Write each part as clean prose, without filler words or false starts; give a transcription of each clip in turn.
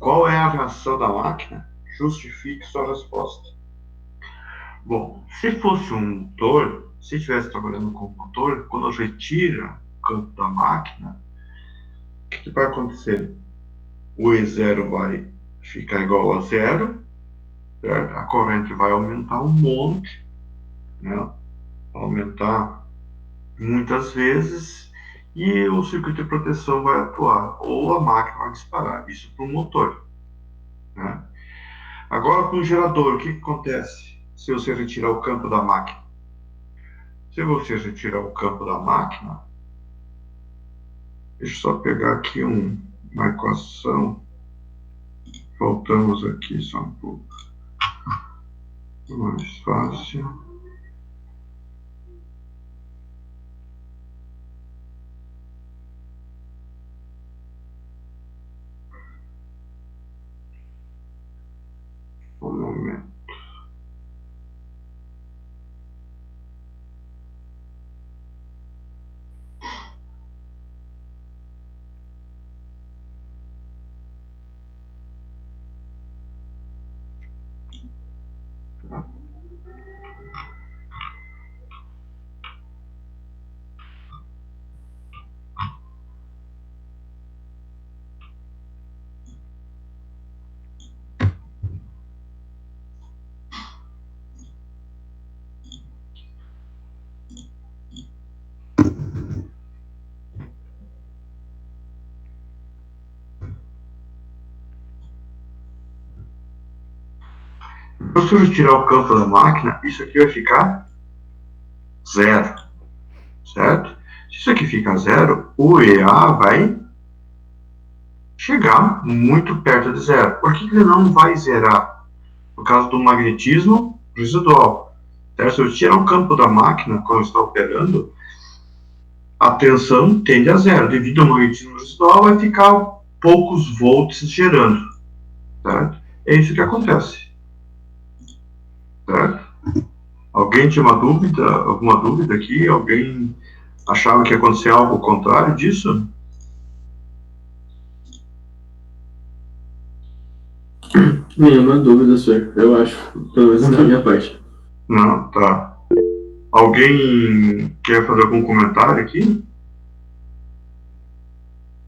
qual é a reação da máquina, justifique sua resposta. Bom, se fosse um motor, se estivesse trabalhando com um motor, quando eu retiro o campo da máquina, o que vai acontecer? O E0 vai ficar igual a zero, certo? A corrente vai aumentar um monte, né? Aumentar muitas vezes, e o circuito de proteção vai atuar, ou a máquina vai disparar. Isso para o motor, né? Agora, com o gerador, o que acontece se você retirar o campo da máquina? Se você retirar o campo da máquina, deixa eu só pegar aqui uma equação. Voltamos aqui só um pouco mais fácil. Um momento. Se eu tirar o campo da máquina, isso aqui vai ficar zero, certo? Se isso aqui ficar zero, o EA vai chegar muito perto de zero. Por que ele não vai zerar? Por causa do magnetismo residual. Certo? Se eu tirar o campo da máquina quando está operando, a tensão tende a zero. Devido ao magnetismo residual, vai ficar poucos volts gerando. Certo? É isso que acontece. Certo? Alguém tinha alguma dúvida aqui? Alguém achava que ia acontecer algo contrário disso? Nenhuma dúvida, senhor. Eu acho, pelo menos da minha parte. Não, tá. Alguém quer fazer algum comentário aqui?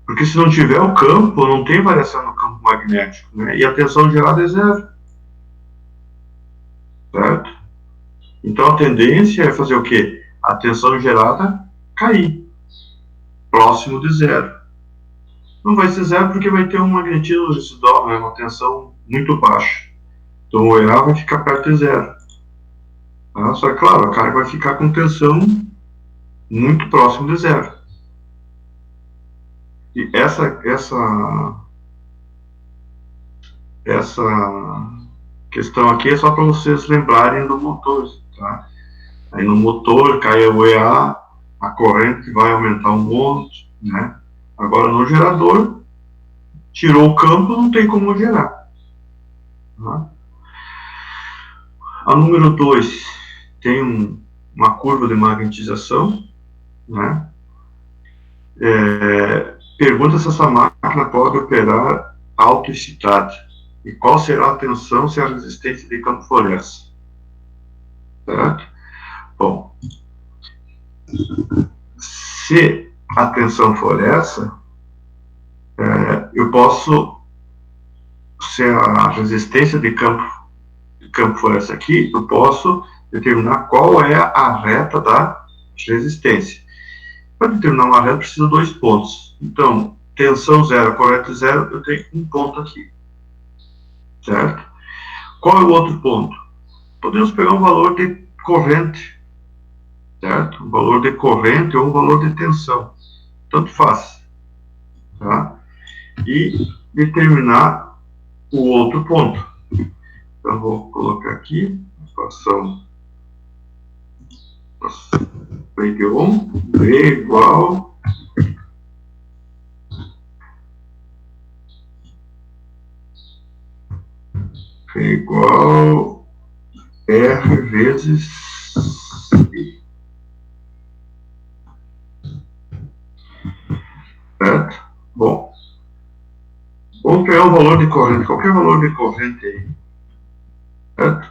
Porque se não tiver o campo, não tem variação no campo magnético, né? E a tensão gerada é zero. Certo? Então a tendência é fazer o quê? A tensão gerada cair, próximo de zero. Não vai ser zero porque vai ter um magnetismo residual, né? Uma tensão muito baixa. Então o EA vai ficar perto de zero. Tá? Só que, claro, a carga vai ficar com tensão muito próximo de zero. E essa questão aqui é só para vocês lembrarem do motor, tá? Aí no motor cai o EA, a corrente vai aumentar um monte, né? Agora no gerador, tirou o campo, não tem como gerar. Tá? A número 2 tem uma curva de magnetização, né? Pergunta se essa máquina pode operar autoexcitada e qual será a tensão se a resistência de campo for essa. Certo? Bom, se a tensão for essa, eu posso, se a resistência de campo for essa aqui, eu posso determinar qual é a reta da resistência. Para determinar uma reta, precisa de 2 pontos. Então, tensão zero, corrente zero, eu tenho um ponto aqui. Certo? Qual é o outro ponto? Podemos pegar um valor de corrente, certo? Um valor de corrente ou um valor de tensão. Tanto faz. Tá? E determinar o outro ponto. Então, vou colocar aqui, equação V1, V igual R vezes I. Certo? Bom, pegar um valor de corrente, qualquer valor de corrente aí, certo?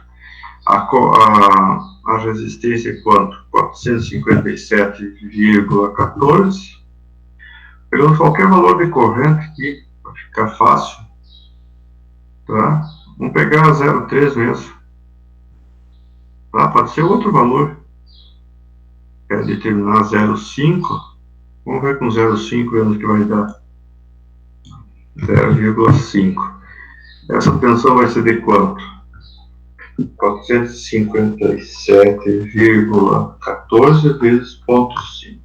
A resistência é quanto? 457,14. Pegando qualquer valor de corrente aqui, para ficar fácil, tá? Vamos pegar 0,3 mesmo. Tá? Pode ser outro valor. Quer determinar 0,5. Vamos ver com 0,5 anos que vai dar. 0,5. Essa tensão vai ser de quanto? 457,14 vezes 0,5.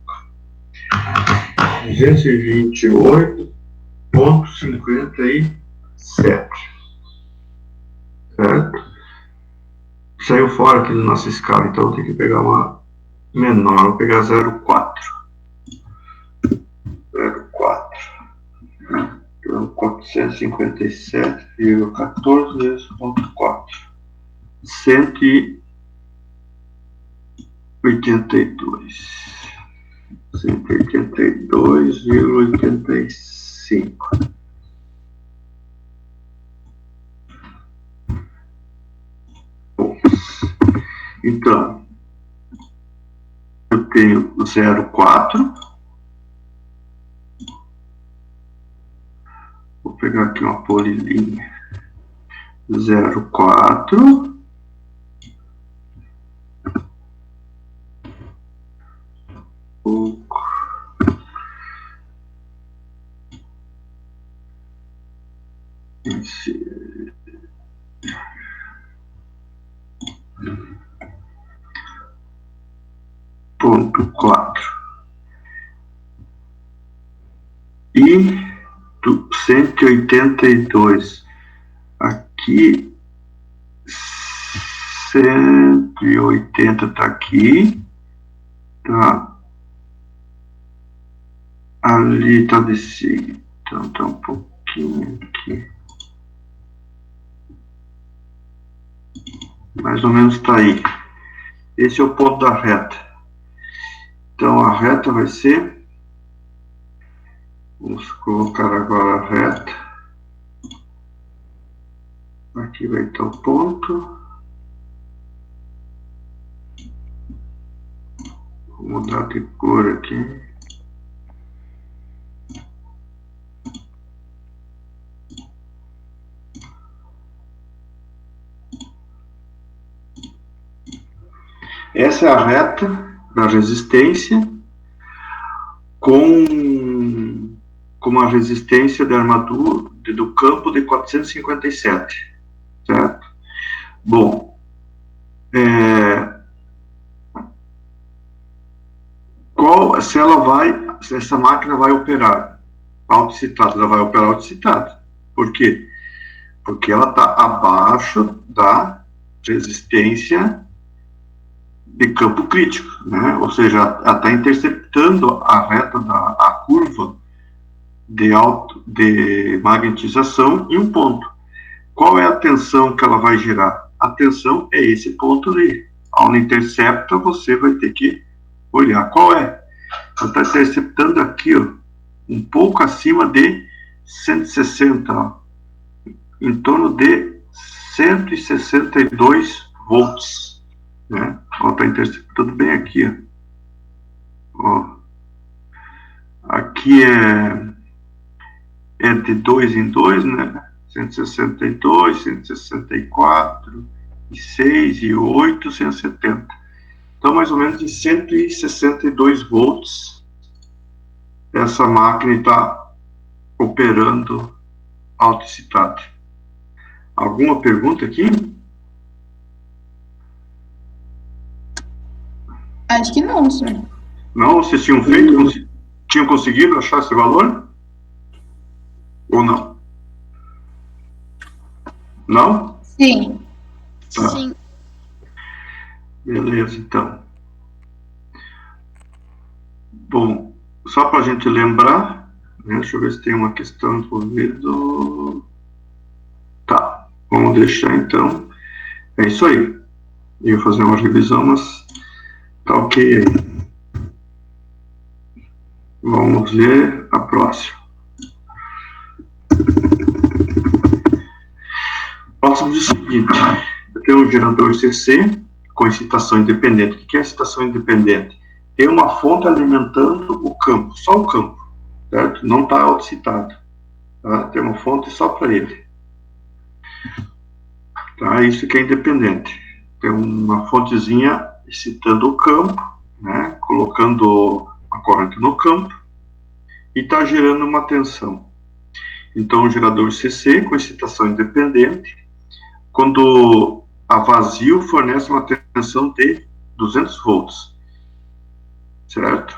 228,57. Certo? Saiu fora aqui na nossa escala, então tem que pegar uma menor. Vou pegar 0,4. 0,4. Então, 457,14 vezes 0,4. 182,85. Então, eu tenho 0,4. Vou pegar aqui uma polilinha. 0,4. Ponto 4 e 182 aqui, 180 tá aqui, tá ali, tá desse, então tá um pouquinho aqui, mais ou menos tá aí. Esse é o ponto da reta. Então, a reta vai ser, vamos colocar agora a reta, aqui vai estar o ponto, vou mudar de cor aqui, essa é a reta da resistência com a resistência da armadura do campo de 457, certo? Bom, se essa máquina vai operar autocitado, ela vai operar autocitado. Por quê? Porque ela está abaixo da resistência de campo crítico, né? Ou seja, ela está interceptando a reta a curva de magnetização em um ponto. Qual é a tensão que ela vai gerar? A tensão é esse ponto ali. Ao intercepta, você vai ter que olhar qual é. Ela está interceptando aqui, ó, um pouco acima de 160, ó, em torno de 162 volts, né? Ela está interceptando bem aqui, ó. Aqui é de 2 em 2, né? 162, 164, e 6, e 8, 170. Então, mais ou menos de 162 volts, essa máquina está operando autoexcitada. Alguma pergunta aqui? Acho que não, senhor. Não? Vocês tinham feito? Tinham conseguido achar esse valor? Ou não? Não? Sim. Tá. Sim. Beleza, então. Bom, só para a gente lembrar, né, deixa eu ver se tem uma questão envolvida. Tá, vamos deixar então. É isso aí. Eu ia fazer uma revisão, mas tá ok aí. Vamos ver a próxima. seguinte, eu tenho um gerador CC com excitação independente. O que é excitação independente? Tem uma fonte alimentando o campo, só o campo, certo? Não está autoexcitado. Tá? Tem uma fonte só para ele. Tá? Isso que é independente. Tem uma fontezinha excitando o campo, né? Colocando a corrente no campo e está gerando uma tensão. Então, o gerador CC com excitação independente, quando a vazio fornece uma tensão de 200 volts, certo?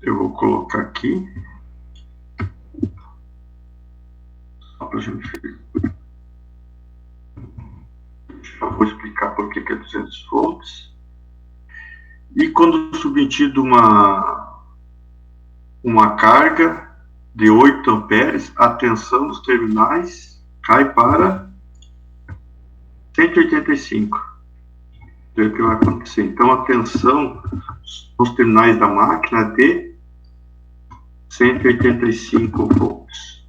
Eu vou colocar aqui. Só para a gente ver. Já vou explicar por que é 200 volts. E quando submetido uma carga de 8 amperes, a tensão dos terminais cai para 185. Ver o que vai acontecer. Então, a tensão nos terminais da máquina é de 185 volts.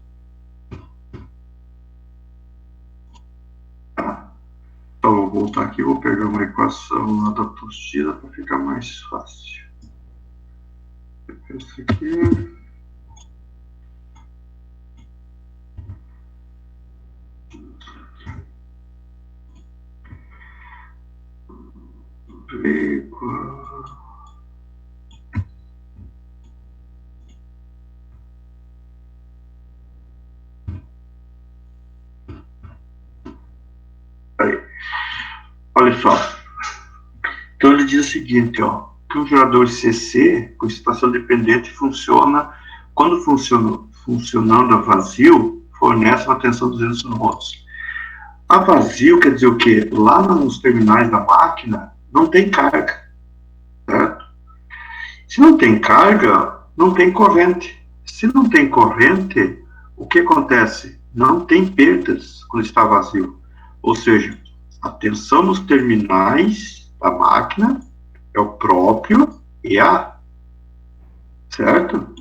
Tá. Então, vou voltar aqui, vou pegar uma equação lá da apostila para ficar mais fácil. Essa aqui. Aí. Olha só. Então ele diz o seguinte, ó, que o gerador CC com excitação dependente funciona quando funcionando a vazio, fornece uma tensão de 200 volts. A vazio quer dizer o quê? Lá nos terminais da máquina não tem carga, certo? Se não tem carga, não tem corrente. Se não tem corrente, o que acontece? Não tem perdas quando está vazio. Ou seja, a tensão nos terminais da máquina é o próprio EA, certo?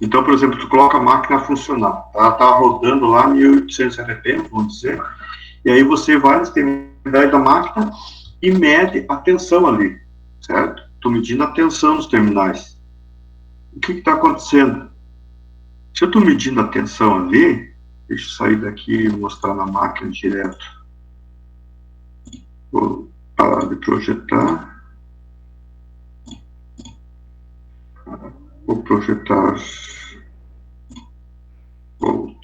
Então, por exemplo, tu coloca a máquina a funcionar, ela está rodando lá 1800 RPM, vamos dizer, e aí você vai nas terminais da máquina e mede a tensão ali, certo? Estou medindo a tensão nos terminais. O que está acontecendo? Se eu estou medindo a tensão ali, deixa eu sair daqui e mostrar na máquina direto. Vou parar de projetar. Vou projetar outro.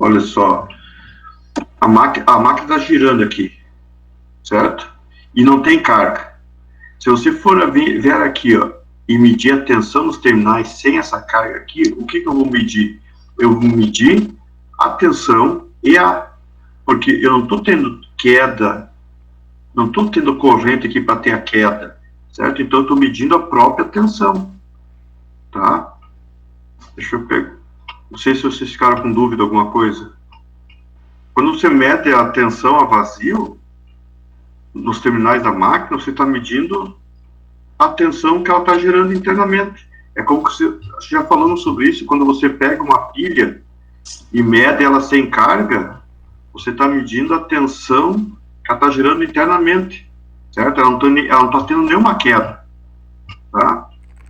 Olha só, a máquina está girando aqui, certo? E não tem carga. Se você for ver aqui, ó, e medir a tensão nos terminais sem essa carga aqui, o que eu vou medir? Eu vou medir a tensão EA, porque eu não estou tendo queda, não estou tendo corrente aqui para ter a queda, certo? Então eu estou medindo a própria tensão, tá? Deixa eu pegar. Não sei se vocês ficaram com dúvida alguma coisa. Quando você mede a tensão a vazio, nos terminais da máquina, você está medindo a tensão que ela está gerando internamente. É como que você já falamos sobre isso, quando você pega uma pilha e mede ela sem carga, você está medindo a tensão que ela está gerando internamente, certo? Ela não está tendo nenhuma queda, tá?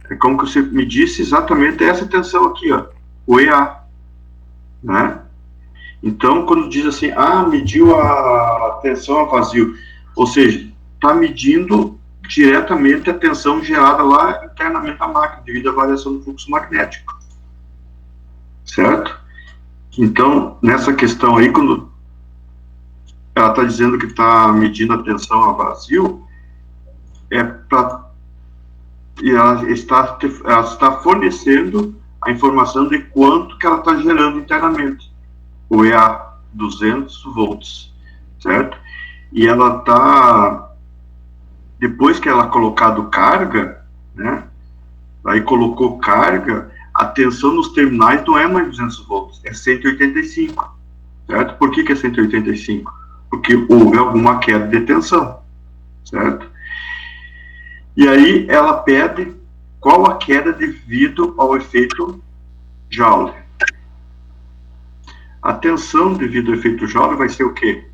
É como que você medisse exatamente essa tensão aqui, ó, o EA, né? Então, quando diz assim, mediu a tensão a vazio, ou seja, está medindo diretamente a tensão gerada lá internamente na máquina, devido à variação do fluxo magnético, certo? Então, nessa questão aí, quando ela está dizendo que está medindo a tensão a vazio, e ela está fornecendo a informação de quanto que ela está gerando internamente, o EA, 200 volts, certo? E ela está, depois que ela colocado carga, né? Aí colocou carga, a tensão nos terminais não é mais 200 volts, é 185, certo? Por que é 185? Porque houve alguma queda de tensão, certo? E aí ela pede qual a queda devido ao efeito Joule. A tensão devido ao efeito Joule vai ser o quê?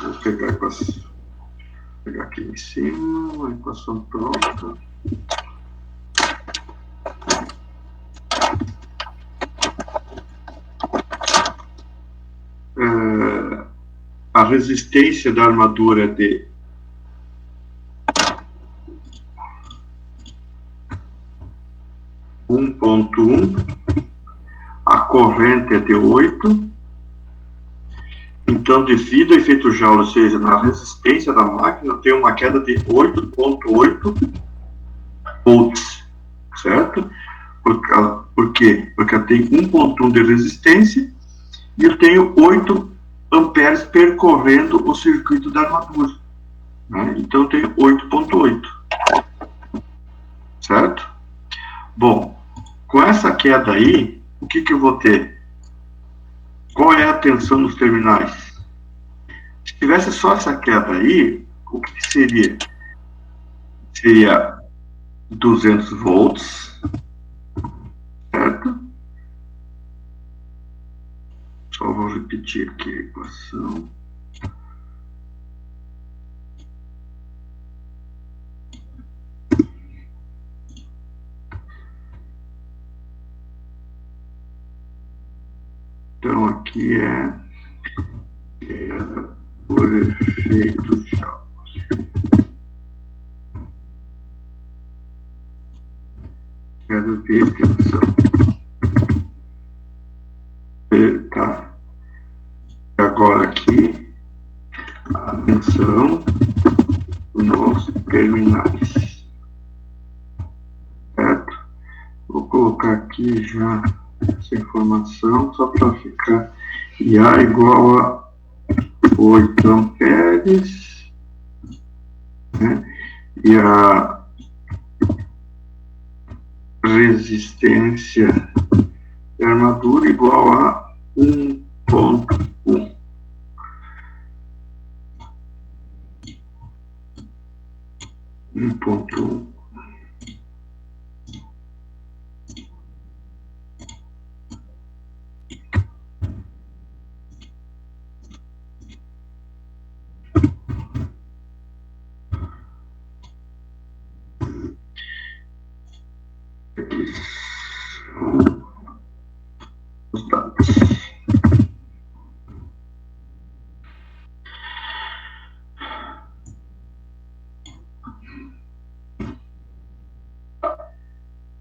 Vou pegar a equação. Vou pegar aqui em cima, a equação pronta. A resistência da armadura é de 1.1, a corrente é de 8, então devido ao efeito Joule, ou seja, na resistência da máquina, tem uma queda de 8.8 volts, certo? Por quê? Porque eu tenho 1.1 de resistência e eu tenho 8 amperes percorrendo o circuito da armadura, né? Então eu tenho 8.8, certo? Bom, com essa queda aí, o que eu vou ter? Qual é a tensão nos terminais? Se tivesse só essa queda aí, o que seria? Seria 200 volts, certo? Só vou repetir aqui a equação. Então aqui é por efeito Joule. Queda de tensão. Tá. Agora aqui a tensão nos terminais, certo? Vou colocar aqui já essa informação só para ficar IA igual a 8 amperes, né? E a resistência da armadura igual a 1.1. Os dados.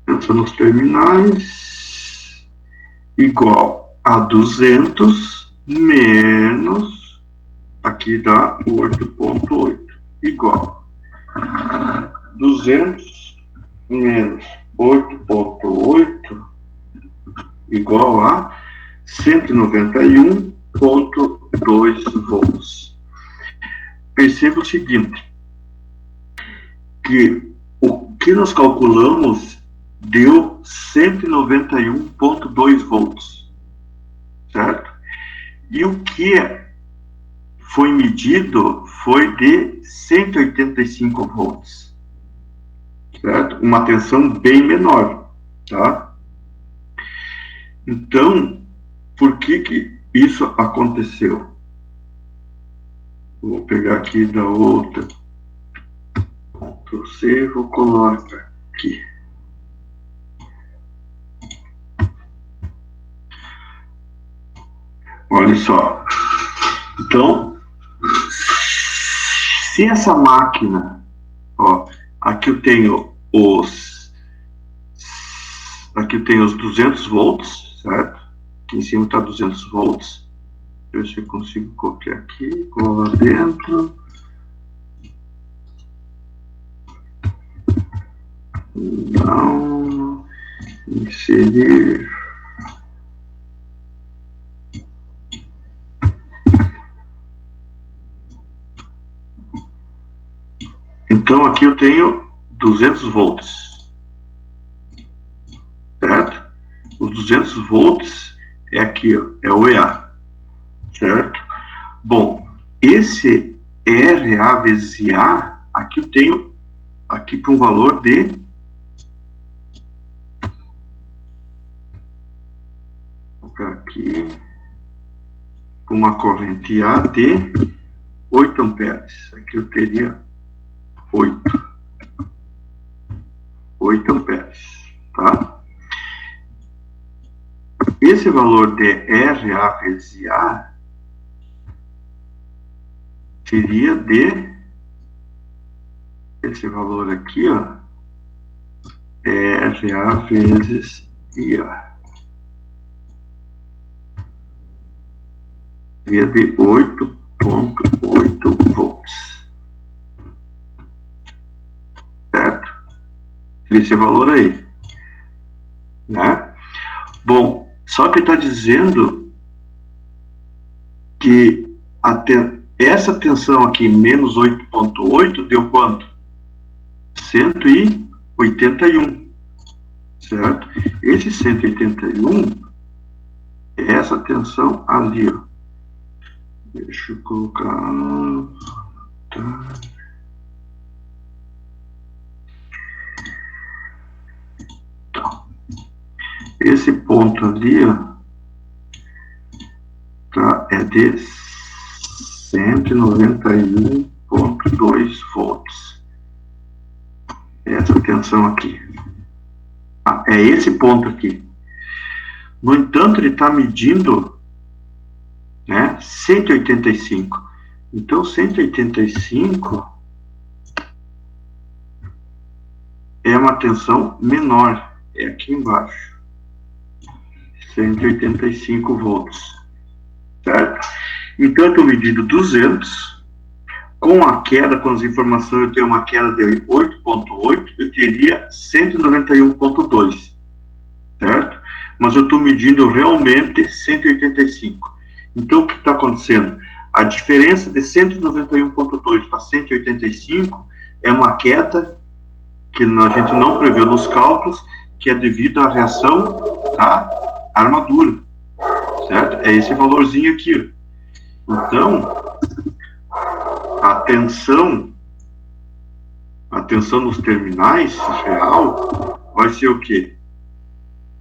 Tensão nos terminais igual a 200 menos, aqui dá 8.8, igual 200 menos 8.8 igual a 191.2 volts. Perceba o seguinte, que o que nós calculamos deu 191.2 volts, certo? E o que foi medido foi de 185 volts, certo? Uma tensão bem menor, tá? Então, por que isso aconteceu? Vou pegar aqui da outra. Ctrl+C, vou colocar aqui. Olha só. Então, se essa máquina, ó, aqui eu tenho os 200 volts, certo? Aqui em cima está 200 volts. Deixa eu ver se eu consigo copiar aqui, colar lá dentro. Não, inserir. Então, aqui eu tenho 200 volts, certo? Os 200 volts é aqui, ó, é o EA, certo? Bom, esse RA vezes IA, aqui eu tenho aqui para um valor de aqui uma corrente A de 8 amperes. Aqui eu teria 8 amperes, tá? Esse valor de RA vezes IA seria de esse valor aqui, ó, RA vezes IA. Seria de 8,8 volts. Certo? Esse valor aí. Né? Bom, só que está dizendo que essa tensão aqui, menos 8,8, deu quanto? 181. Certo? Esse 181 é essa tensão ali, ó. Deixa eu colocar. Tá. Então, esse ponto ali, ó, tá, é de 191,2 volts. Essa tensão aqui. É esse ponto aqui. No entanto, ele está medindo, né, 185. Então, 185 é uma tensão menor. É aqui embaixo. 185 volts. Certo? Então, eu estou medindo 200. Com a queda, com as informações, eu tenho uma queda de 8,8. Eu teria 191,2. Certo? Mas eu estou medindo realmente 185. Então, o que está acontecendo? A diferença de 191,2 para 185 é uma queda que a gente não preveu nos cálculos, que é devido à reação da armadura, certo? É esse valorzinho aqui. Então, a tensão nos terminais real vai ser o quê?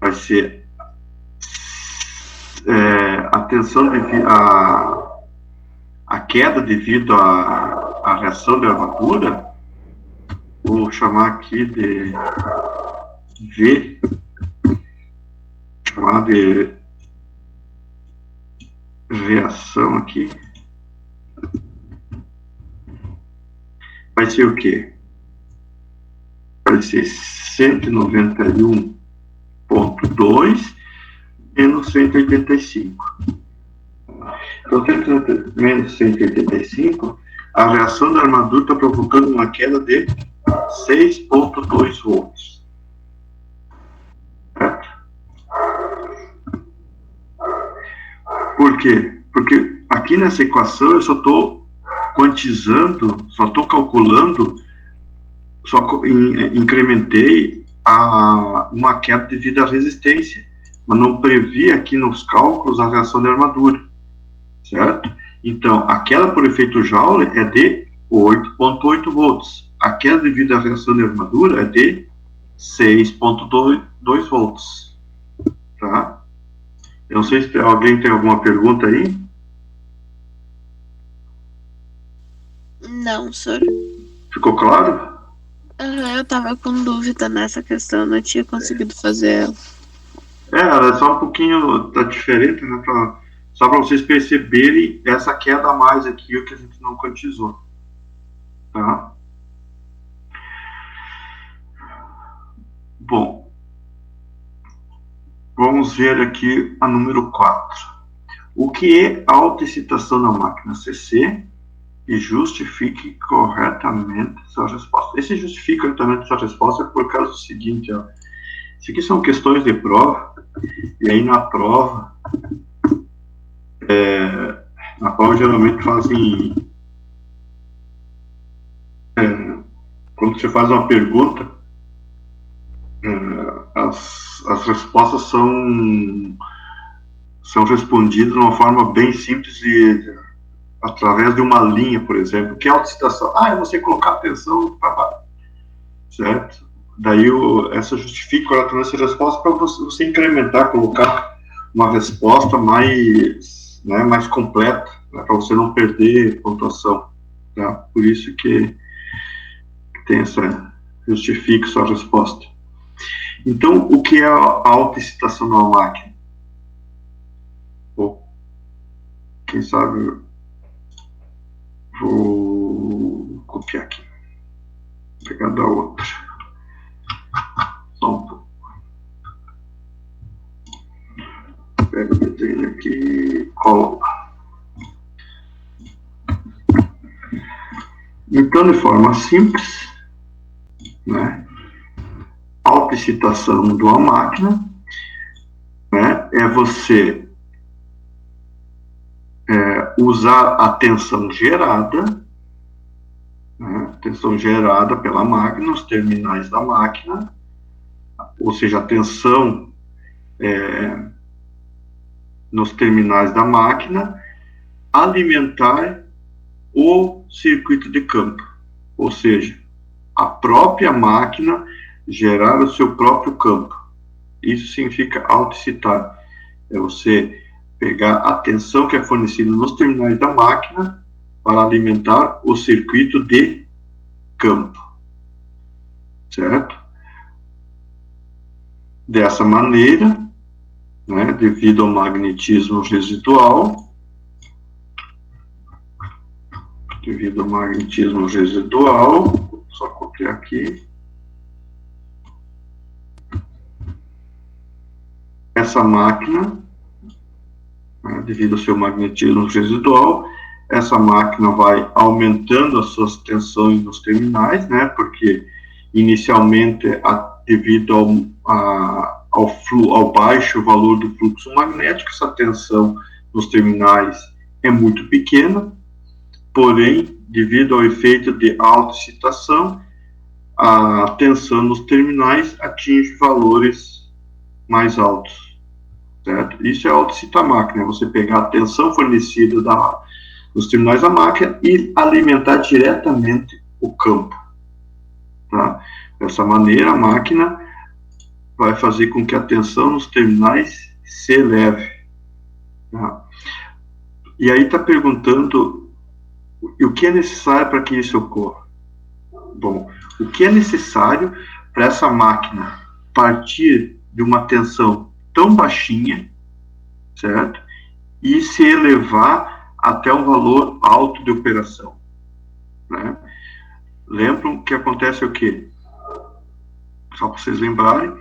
Vai ser a tensão devido a queda devido à reação da armadura. Vou chamar aqui de V, chamar de reação aqui. Vai ser o quê? Vai ser 191,2 menos 185. Então, menos 185, a reação da armadura está provocando uma queda de 6,2 volts. Certo? Por quê? Porque aqui nessa equação eu só estou quantizando, só estou calculando, incrementei uma queda devido à resistência, mas não previ aqui nos cálculos a reação da armadura. Certo? Então, a queda por efeito Joule é de 8,8 volts. A queda devido à reação de armadura é de 6,2 volts. Tá? Eu não sei se alguém tem alguma pergunta aí. Não, senhor. Ficou claro? Eu estava com dúvida nessa questão, não tinha conseguido fazer ela. Ela é só um pouquinho, tá diferente, né? Só para vocês perceberem essa queda a mais aqui, o que a gente não quantizou. Tá? Bom, vamos ver aqui a número 4. O que é autoexcitação na máquina CC e justifique corretamente sua resposta. Esse justifique corretamente sua resposta é por causa do seguinte, ó. Isso aqui são questões de prova, e aí na prova geralmente fazem quando você faz uma pergunta, as respostas são respondidas de uma forma bem simples e através de uma linha, por exemplo, que é autocitação. É você colocar atenção para baixo, certo? Daí essa justifica corretamente essa resposta para você incrementar, colocar uma resposta mais, né, mais completa, né, para você não perder pontuação. Tá? Por isso que tem essa justifica sua resposta. Então, o que é a autocitação numa máquina? Bom, quem sabe vou copiar aqui, vou pegar da outra. Só um pouco. Pega o desenho aqui, coloca. Então, de forma simples, né, autocitação de uma máquina, né, é você usar a tensão gerada, né, tensão gerada pela máquina, os terminais da máquina, ou seja, a tensão nos terminais da máquina, alimentar o circuito de campo, ou seja, a própria máquina gerar o seu próprio campo. Isso significa autocitar. É você pegar a tensão que é fornecida nos terminais da máquina para alimentar o circuito de campo, certo? Dessa maneira, né, devido ao magnetismo residual, só copiar aqui, essa máquina, né, devido ao seu magnetismo residual, essa máquina vai aumentando as suas tensões nos terminais, né, porque inicialmente, devido ao baixo valor do fluxo magnético, essa tensão nos terminais é muito pequena, porém, devido ao efeito de autocitação, a tensão nos terminais atinge valores mais altos, certo? Isso é autocitar a máquina, é você pegar a tensão fornecida nos terminais da máquina e alimentar diretamente o campo, tá? Dessa maneira, a máquina vai fazer com que a tensão nos terminais se eleve, tá? E aí está perguntando o que é necessário para que isso ocorra. Bom, o que é necessário para essa máquina partir de uma tensão tão baixinha, certo? E se elevar até um valor alto de operação, né? Lembram que acontece o quê? Só para vocês lembrarem,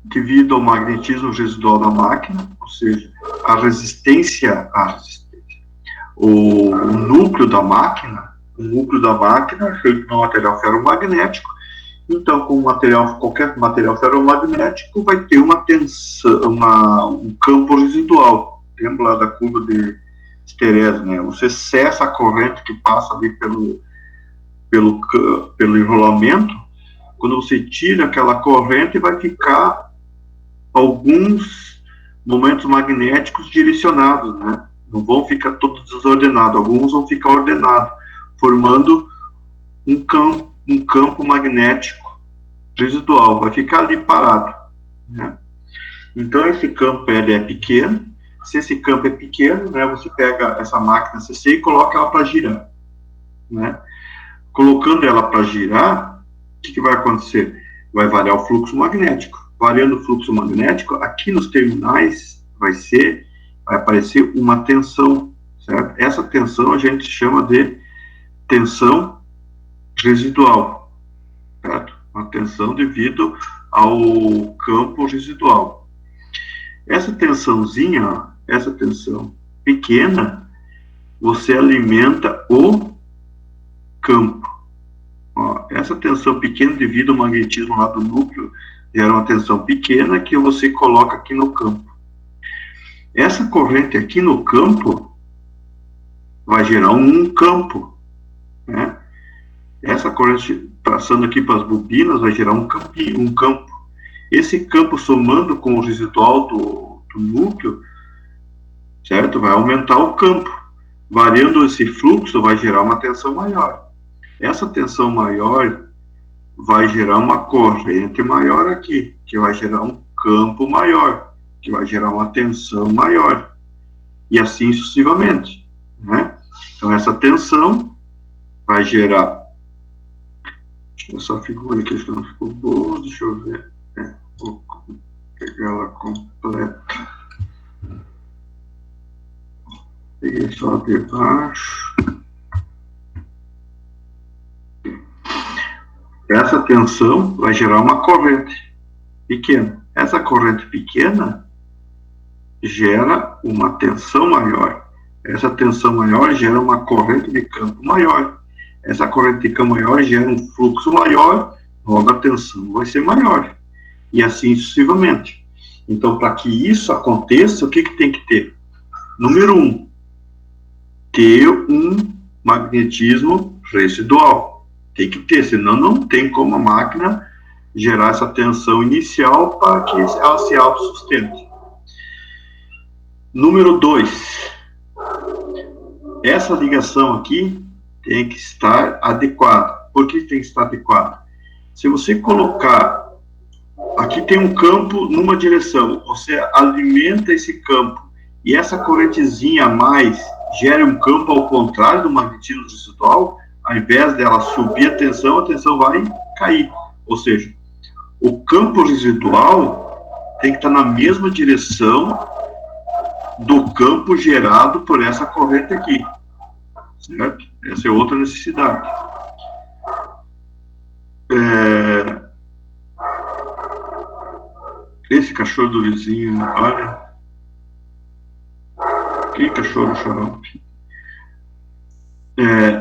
devido ao magnetismo residual da máquina, ou seja, o núcleo da máquina é feito de um material ferromagnético. Então, qualquer material ferromagnético vai ter uma tensão, um campo residual. Lembra lá da curva de Esterese, né? Você cessa a corrente que passa ali pelo enrolamento. Quando você tira aquela corrente, vai ficar alguns momentos magnéticos direcionados, né? Não vão ficar todos desordenados, alguns vão ficar ordenados, formando um campo magnético residual, vai ficar ali parado, né? Então, esse campo ele é pequeno. Se esse campo é pequeno, né, você pega essa máquina CC e coloca ela para girar, né? Colocando ela para girar, o que vai acontecer? Vai variar o fluxo magnético. Variando o fluxo magnético, aqui nos terminais vai aparecer uma tensão, certo? Essa tensão a gente chama de tensão residual, certo? Uma tensão devido ao campo residual. Essa tensãozinha, essa tensão pequena, você alimenta o campo. Essa tensão pequena, devido ao magnetismo lá do núcleo, gera uma tensão pequena que você coloca aqui no campo. Essa corrente aqui no campo vai gerar um campo, né? Essa corrente, passando aqui para as bobinas, vai gerar um campo. Esse campo, somando com o residual do núcleo, certo? Vai aumentar o campo. Variando esse fluxo, vai gerar uma tensão maior. Essa tensão maior vai gerar uma corrente maior aqui, que vai gerar um campo maior, que vai gerar uma tensão maior. E assim sucessivamente, né? Então, essa tensão vai gerar... Essa figura aqui acho que não ficou boa, deixa eu ver. Vou pegar ela completa. Peguei só de baixo. Essa tensão vai gerar uma corrente pequena. Essa corrente pequena gera uma tensão maior. Essa tensão maior gera uma corrente de campo maior. Essa corrente de campo maior gera um fluxo maior, logo a tensão vai ser maior. E assim sucessivamente. Então, para que isso aconteça, o que tem que ter? Número 1, ter um magnetismo residual. Tem que ter, senão não tem como a máquina gerar essa tensão inicial para que ela se autossustente. Número 2, essa ligação aqui tem que estar adequada. Por que tem que estar adequada? Se você colocar, aqui tem um campo numa direção, você alimenta esse campo e essa correntezinha a mais gera um campo ao contrário do magnetismo residual, ao invés dela subir a tensão vai cair. Ou seja, o campo residual tem que estar na mesma direção do campo gerado por essa corrente aqui. Certo? Essa é outra necessidade. Esse cachorro do vizinho, olha. Que cachorro xarope.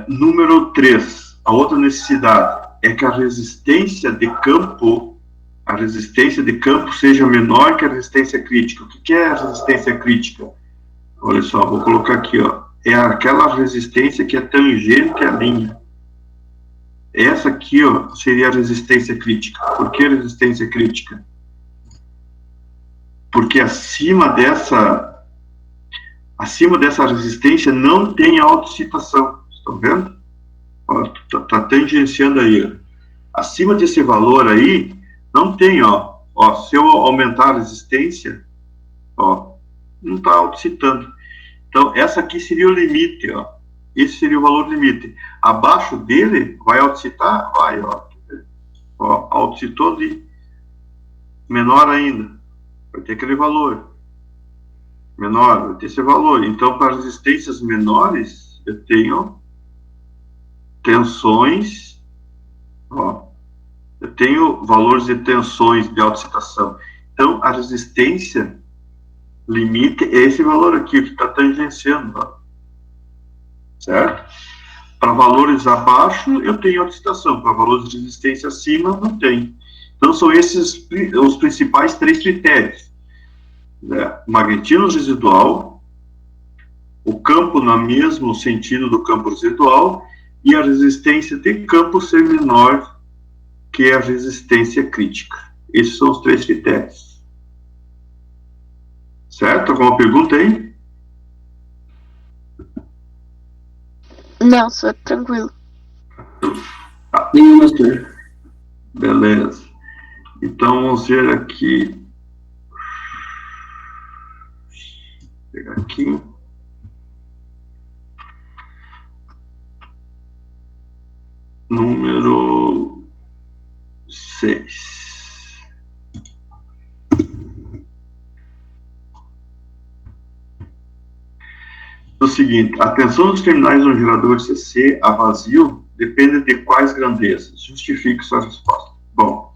Número 3, a outra necessidade é que a resistência de campo seja menor que a resistência crítica. O que é a resistência crítica? Olha só, vou colocar aqui, ó. É aquela resistência que é tangente à linha. Essa aqui, ó, seria a resistência crítica. Por que resistência crítica? Porque acima dessa resistência não tem autoexcitação. Estão vendo? Ó, tá tangenciando aí, ó. Acima desse valor aí, não tem, ó. Ó, se eu aumentar a resistência, ó, não está autoexcitando. Então, essa aqui seria o limite, ó. Esse seria o valor limite. Abaixo dele, vai autoexcitar? Vai, ó. Ó, autoexcitou de menor ainda. Vai ter aquele valor. Menor, vai ter esse valor. Então, para resistências menores, eu tenho tensões, ó. Eu tenho valores de tensões de autoexcitação. Então, a resistência limite é esse valor aqui, que está tangenciando, ó. Certo? Para valores abaixo, eu tenho autoexcitação. Para valores de resistência acima, não tem. Então, são esses os principais 3 critérios. Magnetismo residual, o campo no mesmo sentido do campo residual e a resistência de campo ser menor que a resistência crítica. Esses são os 3 critérios. Certo? Alguma pergunta aí? Não, só tranquilo. Nenhuma, senhor. Beleza. Então, vamos ver aqui. Vou pegar aqui. Número 6. O seguinte, a tensão dos terminais do gerador CC a vazio depende de quais grandezas? Justifique sua resposta. Bom,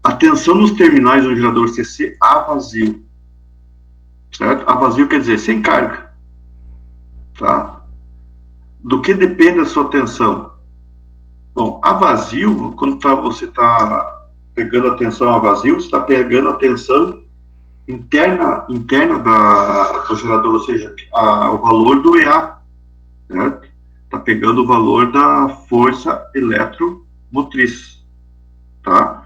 a tensão nos terminais do gerador CC a vazio, certo? A vazio quer dizer sem carga, tá? Do que depende a sua tensão? Bom, a vazio, quando você está pegando a tensão a vazio, você está pegando a tensão interna do gerador, ou seja, o valor do EA, certo? Está pegando o valor da força eletromotriz, tá?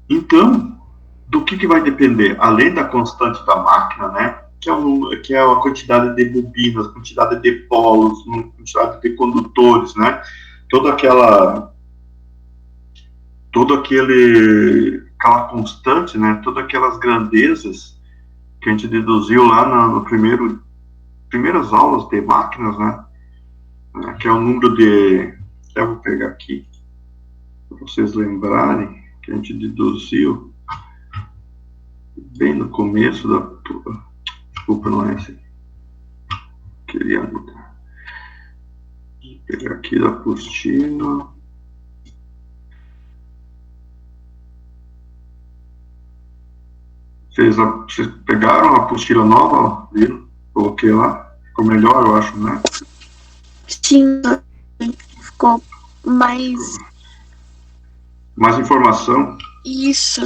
Então, do que vai depender? Além da constante da máquina, né? Que é a quantidade de bobinas, quantidade de polos, quantidade de condutores, né? Aquela constante, né? Todas aquelas grandezas que a gente deduziu lá no primeiras aulas de máquinas, né? Que é o número de... Eu vou pegar aqui para vocês lembrarem que a gente deduziu bem no começo da... Desculpa, não é esse. Queria mudar. Vou pegar aqui da apostila. Vocês pegaram a apostila nova? Viram? Coloquei lá. Ficou melhor, eu acho, né? Sim, ficou mais... Mais informação. Isso.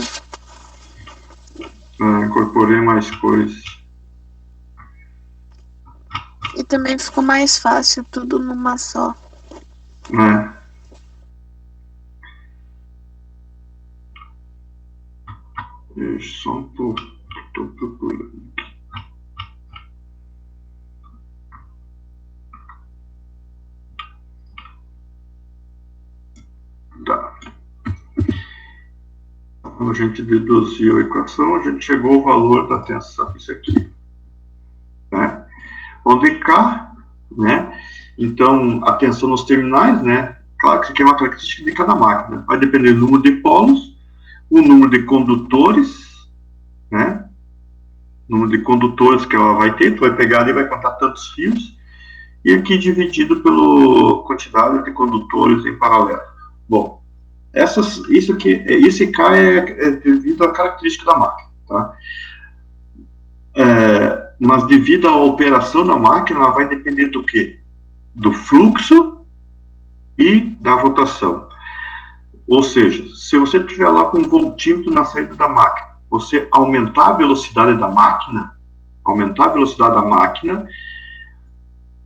Incorporei mais coisas. E também ficou mais fácil, tudo numa só. Só um pouco. Estou procurando aqui. Tá. Quando a gente deduziu a equação, a gente chegou ao valor da tensão, isso aqui, né? Onde K, né? Então, a tensão nos terminais, né? Claro que isso aqui é uma característica de cada máquina. Vai depender do número de polos, o número de condutores, né? O número de condutores que ela vai ter, tu vai pegar ali e vai contar tantos fios, e aqui dividido pela quantidade de condutores em paralelo. Bom, esse K é devido à característica da máquina, tá? Mas devido à operação da máquina, ela vai depender do quê? Do fluxo e da rotação. Ou seja, se você estiver lá com um voltímetro na saída da máquina, você aumentar a velocidade da máquina,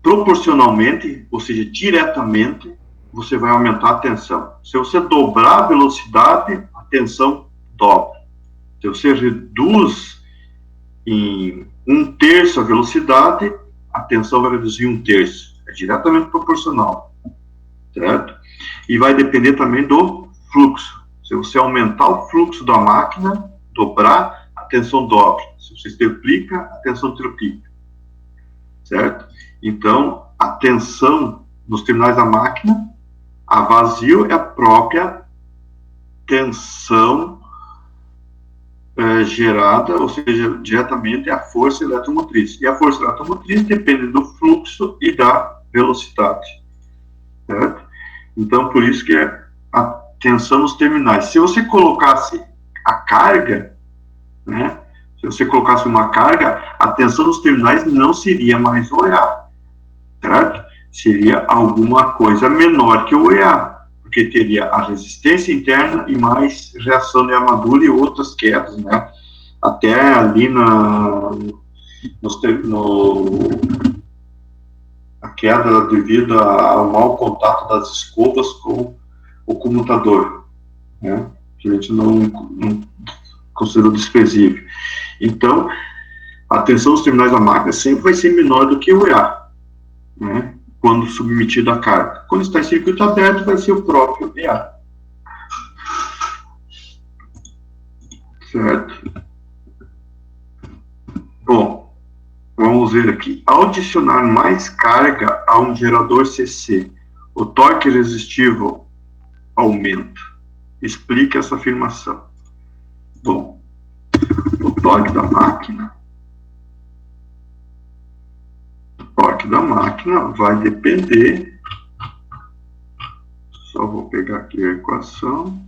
proporcionalmente, ou seja, diretamente, você vai aumentar a tensão. Se você dobrar a velocidade, a tensão dobra. Se você reduz em 1/3 a velocidade, a tensão vai reduzir 1/3. É diretamente proporcional, certo? E vai depender também do fluxo. Se você aumentar o fluxo da máquina, dobrar, a tensão dobra. Se você triplica, a tensão triplica, certo? Então, a tensão nos terminais da máquina, a vazio é a própria tensão gerada, ou seja, diretamente é a força eletromotriz. E a força eletromotriz depende do fluxo e da velocidade, certo? Então, por isso que é a tensão nos terminais. Se você colocasse a carga, né? Se você colocasse uma carga, a tensão nos terminais não seria mais o EA, certo? Seria alguma coisa menor que o EA, porque teria a resistência interna e mais reação de armadura e outras quedas, né? Até ali a queda devido ao mau contato das escovas com o comutador, né? Que a gente não considerou desprezível. Então, a tensão dos terminais da máquina sempre vai ser menor do que o EA, né? Quando submetido à carga. Quando está em circuito aberto, vai ser o próprio EA. Certo? Bom, vamos ver aqui. Ao adicionar mais carga a um gerador CC, o torque resistivo aumenta. Explique essa afirmação. Bom, o torque da máquina vai depender, só vou pegar aqui a equação,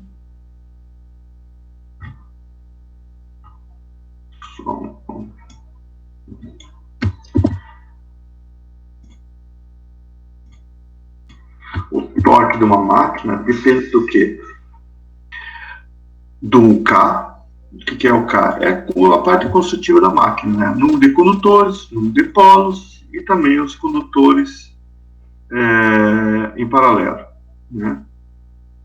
o torque de uma máquina depende do quê? Do K. O que é o K? É a parte construtiva da máquina, né? Número de condutores, número de polos e também os condutores em paralelo, né?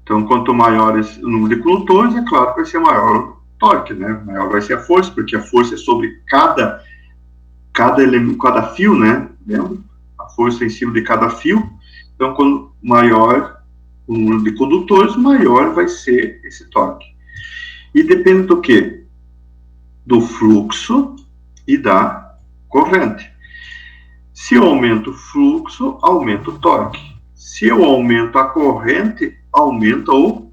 Então, quanto maiores o número de condutores, é claro que vai ser maior o torque, né? Maior vai ser a força, porque a força é sobre cada fio, né? Lembra? A força é em cima de cada fio. Então, quanto maior o número de condutores, maior vai ser esse torque. E depende do quê? Do fluxo e da corrente. Se eu aumento o fluxo, aumenta o torque. Se eu aumento a corrente, aumenta o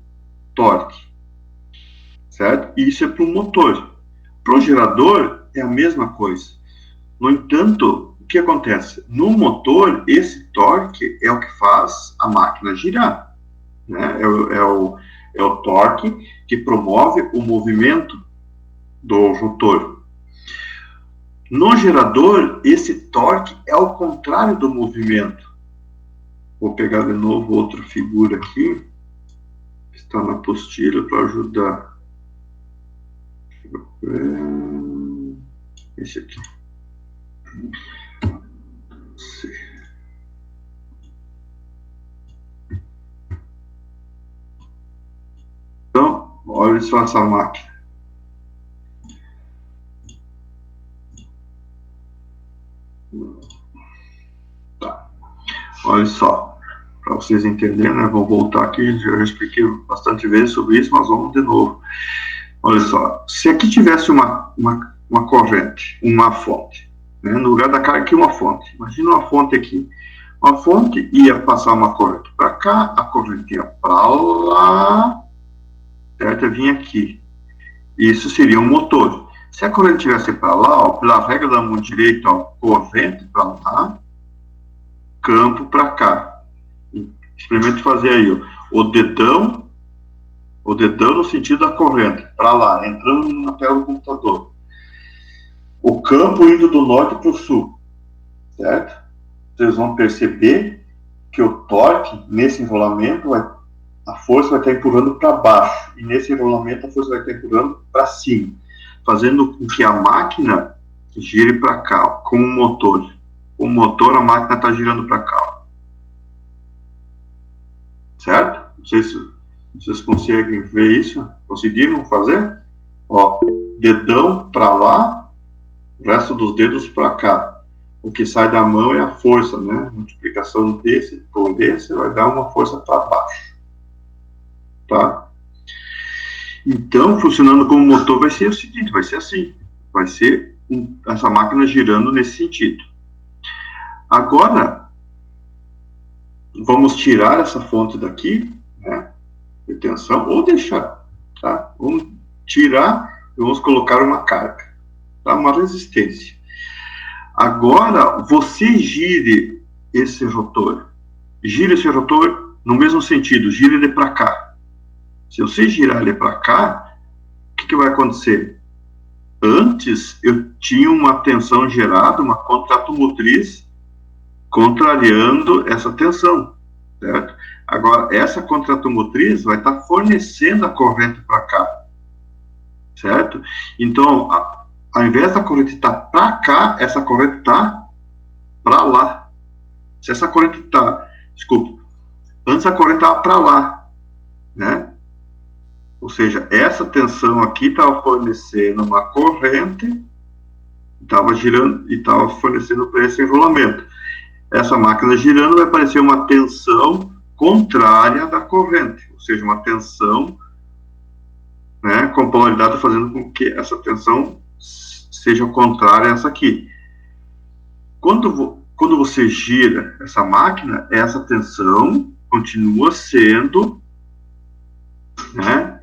torque. Certo? Isso é para o motor. Para o gerador, é a mesma coisa. No entanto, o que acontece? No motor, esse torque é o que faz a máquina girar, né? É o torque que promove o movimento do rotor. No gerador, esse torque é ao contrário do movimento. Vou pegar de novo outra figura aqui, que está na apostila para ajudar. Esse aqui. Então, olha só essa máquina. Tá. Olha só, para vocês entenderem, né? Vou voltar aqui, eu já expliquei bastante vezes sobre isso, mas vamos de novo. Olha só, se aqui tivesse uma corrente, uma fonte, né? No lugar da carga aqui, uma fonte. Imagina uma fonte aqui. Uma fonte ia passar uma corrente para cá, a corrente ia para lá, certo? Vinha aqui. Isso seria um motor. Se a corrente estivesse para lá, ó, pela regra da mão direita, ó, corrente para lá, campo para cá. Experimente fazer aí, ó, o dedão no sentido da corrente, para lá, entrando na tela do computador. O campo indo do norte para o sul, certo? Vocês vão perceber que o torque, nesse enrolamento, a força vai estar empurrando para baixo, e nesse enrolamento a força vai estar empurrando para cima, fazendo com que a máquina gire para cá, como um motor. O motor, a máquina está girando para cá. Certo? Não sei se vocês conseguem ver isso. Conseguiram fazer? Ó, dedão para lá, o resto dos dedos para cá. O que sai da mão é a força, né? Multiplicação desse por desse vai dar uma força para baixo. Tá? Então, funcionando como motor vai ser o seguinte, vai ser assim. Vai ser essa máquina girando nesse sentido. Agora, vamos tirar essa fonte daqui, né? De tensão, ou deixar, tá? Vamos tirar e vamos colocar uma carga, tá? Uma resistência. Agora, você gire esse rotor. Gira esse rotor no mesmo sentido, gira ele para cá. Se você girar ele para cá, o que vai acontecer? Antes, eu tinha uma tensão gerada, uma contrato motriz, contrariando essa tensão, certo? Agora, essa contrato motriz vai estar fornecendo a corrente para cá, certo? Então, ao invés da corrente estar para cá, essa corrente está para lá. Se essa corrente está, desculpa, antes a corrente estava para lá, né? Ou seja, essa tensão aqui estava fornecendo uma corrente, estava girando e estava fornecendo para esse enrolamento. Essa máquina girando vai aparecer uma tensão contrária da corrente, ou seja, uma tensão, né, com polaridade, fazendo com que essa tensão seja contrária a essa aqui. Quando você gira essa máquina, essa tensão continua sendo, né,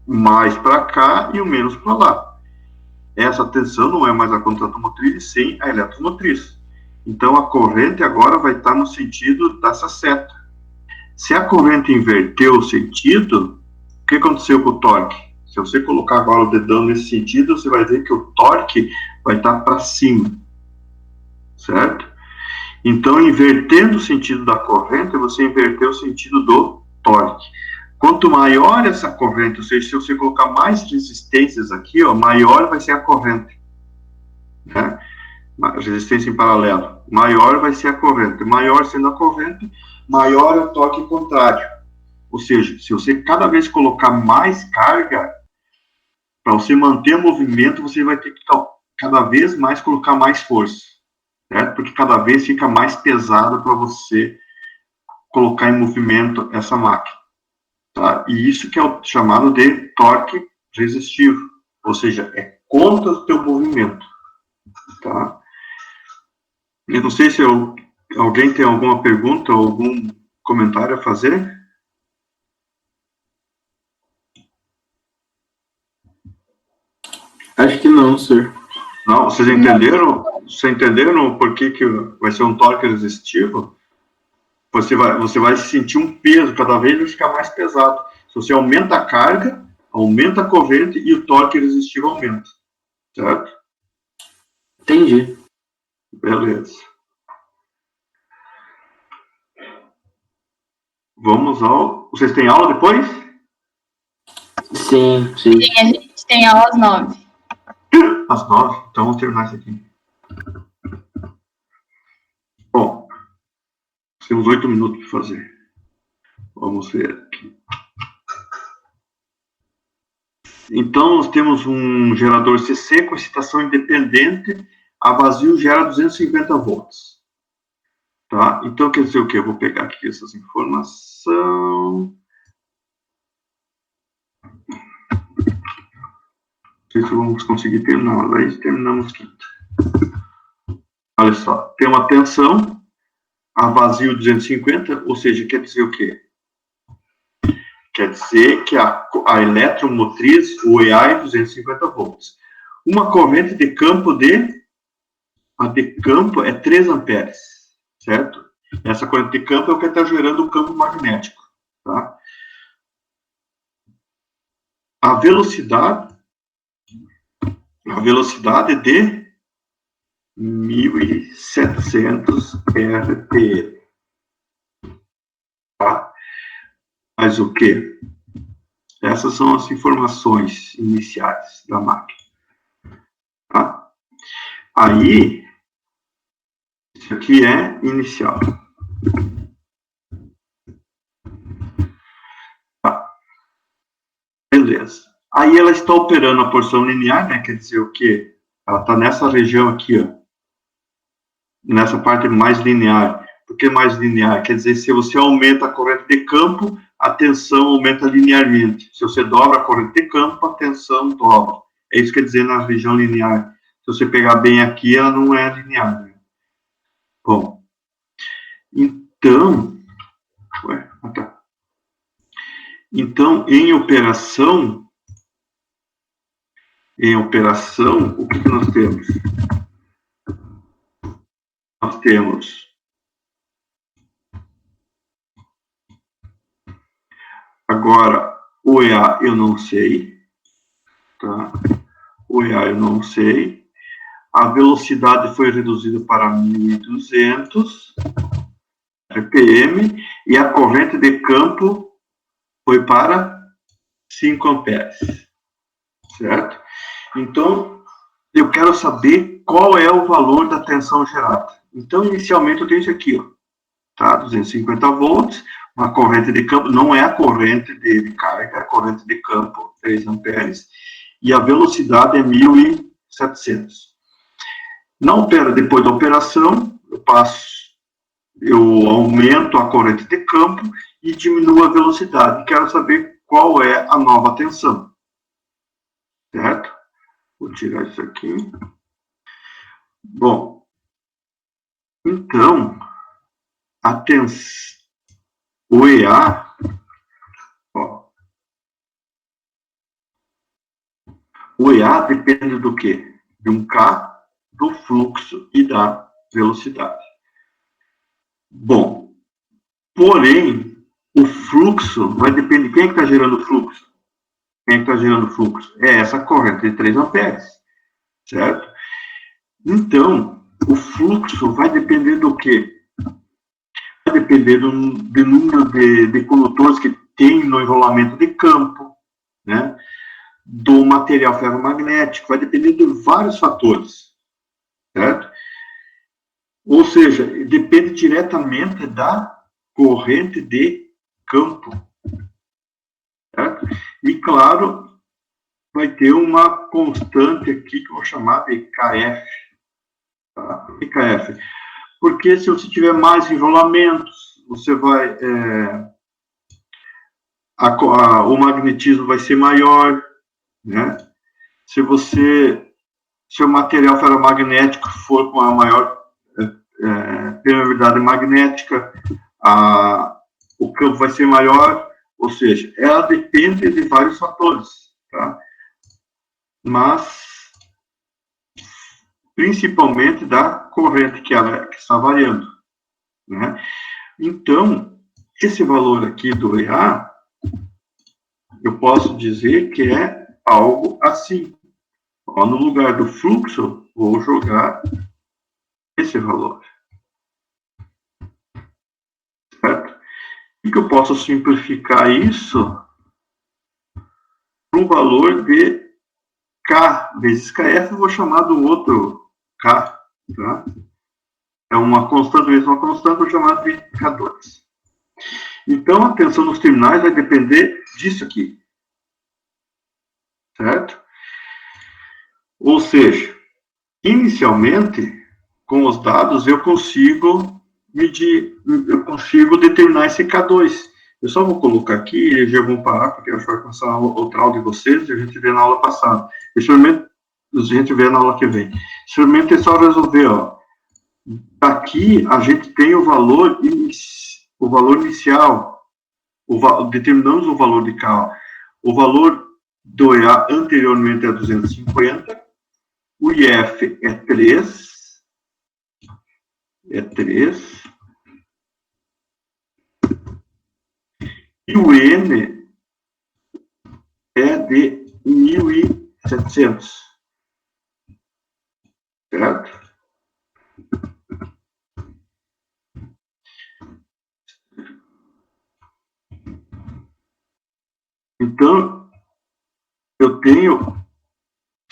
mais para cá e o menos para lá. Essa tensão não é mais a contrato motriz, e sim a eletromotriz. Então, a corrente agora vai estar no sentido dessa seta. Se a corrente inverteu o sentido, o que aconteceu com o torque? Se você colocar agora o dedão nesse sentido, você vai ver que o torque vai estar para cima, certo? Então, invertendo o sentido da corrente, você inverteu o sentido do torque. Quanto maior essa corrente, ou seja, se você colocar mais resistências aqui, ó, maior vai ser a corrente, né? resistência em paralelo, maior vai ser a corrente. Maior sendo a corrente, maior é o torque contrário. Ou seja, se você cada vez colocar mais carga, para você manter o movimento, você vai ter que cada vez mais colocar mais força, certo? Porque cada vez fica mais pesado para você colocar em movimento essa máquina, tá? E isso que é o chamado de torque resistivo, ou seja, é contra o teu movimento, tá? Eu não sei se alguém tem alguma pergunta ou algum comentário a fazer. Acho que não, senhor. Não, vocês entenderam? Vocês entenderam por que vai ser um torque resistivo? Você vai sentir um peso, cada vez vai ficar mais pesado. Se você aumenta a carga, aumenta a corrente e o torque resistivo aumenta. Certo? Entendi. Beleza. Vamos ao... Vocês têm aula depois? Sim. Sim, a gente tem aula às 9. Às 9? Então vamos terminar isso aqui. Bom, temos 8 minutos para fazer. Vamos ver aqui. Então, nós temos um gerador CC com excitação independente, a vazio gera 250 volts. Tá? Então, quer dizer o quê? Eu vou pegar aqui essas informações. Não sei se vamos conseguir terminar, mas aí terminamos quinta. Olha só, tem uma tensão, a vazio 250, ou seja, quer dizer o quê? Quer dizer que a eletromotriz, o EA, é 250 volts. Uma corrente de campo a de campo é 3 amperes, certo? Essa corrente de campo é o que está gerando o campo magnético, tá? A velocidade é de 1.700 RPM. Tá? Mas o quê? Essas são as informações iniciais da máquina. Tá? Aí, isso aqui é inicial. Tá. Beleza. Aí ela está operando a porção linear, né? Quer dizer o quê? Ela está nessa região aqui, ó. Nessa parte mais linear. Por que mais linear? Quer dizer, se você aumenta a corrente de campo, a tensão aumenta linearmente. Se você dobra a corrente de campo, a tensão dobra. É isso que quer dizer na região linear. Se você pegar bem aqui, ela não é linear. Né? Bom, então... Então, em operação, o que nós temos? Nós temos agora o EA eu não sei, tá? O EA eu não sei. A velocidade foi reduzida para 1.200 RPM e a corrente de campo foi para 5 amperes, certo? Então, eu quero saber qual é o valor da tensão gerada. Então, inicialmente, eu tenho isso aqui, ó, tá? 250 volts, uma corrente de campo, não é a corrente de carga, é a corrente de campo, 3 amperes, e a velocidade é 1.700. Depois da operação, eu aumento a corrente de campo e diminuo a velocidade. Quero saber qual é a nova tensão. Certo? Vou tirar isso aqui. Bom, então, o EA, ó, o EA depende do quê? De um K, do fluxo e da velocidade. Bom, porém, o fluxo vai depender de quem é que está gerando o fluxo. Quem é que está gerando o fluxo? É essa corrente de 3 amperes, certo? Então, o fluxo vai depender do quê? Vai depender do número de condutores que tem no enrolamento de campo, né? Do material ferromagnético, vai depender de vários fatores, certo? Ou seja, depende diretamente da corrente de campo. Certo? E, claro, vai ter uma constante aqui que eu vou chamar de KF. Tá? KF. Porque se você tiver mais enrolamentos, você vai... o magnetismo vai ser maior, né? Se o material ferromagnético for com a maior permeabilidade magnética, o campo vai ser maior, ou seja, ela depende de vários fatores, tá? Mas principalmente da corrente que está variando, né? Então, esse valor aqui do EA, eu posso dizer que é algo assim. No lugar do fluxo, vou jogar esse valor. Certo? E que eu posso simplificar isso para um valor de K vezes KF, eu vou chamar do outro K. Tá? É uma constante vezes uma constante, vou chamar de K2. Então, a tensão nos terminais vai depender disso aqui. Certo? Ou seja, inicialmente, com os dados, eu consigo determinar esse K2. Eu só vou colocar aqui, e já vou parar, porque eu vou passar outra aula de vocês, e a gente vê na aula passada. Experimento, a gente vê na aula que vem. Experimento é só resolver, ó. Aqui, a gente tem o valor inicial, determinamos o valor de K. O valor do EA anteriormente é 250, o IF é 3, e o N é de 1.700, certo? Então, eu tenho,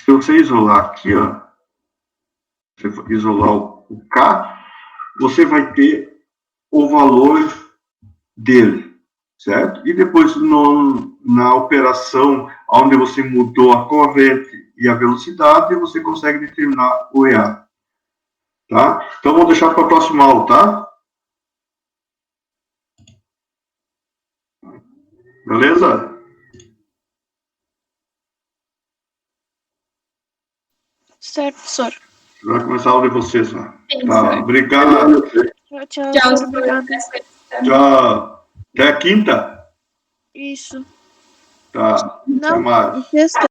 se você isolar aqui, ó, se você isolar o K, você vai ter o valor dele, certo? E depois, na operação onde você mudou a corrente e a velocidade, você consegue determinar o EA. Tá? Então, vou deixar para a próxima aula, tá? Beleza? Certo, professor. Vai começar a aula de vocês lá. Sim, Tá, senhor. obrigado. Tchau, tchau. Tchau, Professor, obrigada. Tchau. Até a quinta? Isso. Tá. Até Não, mais. sexta.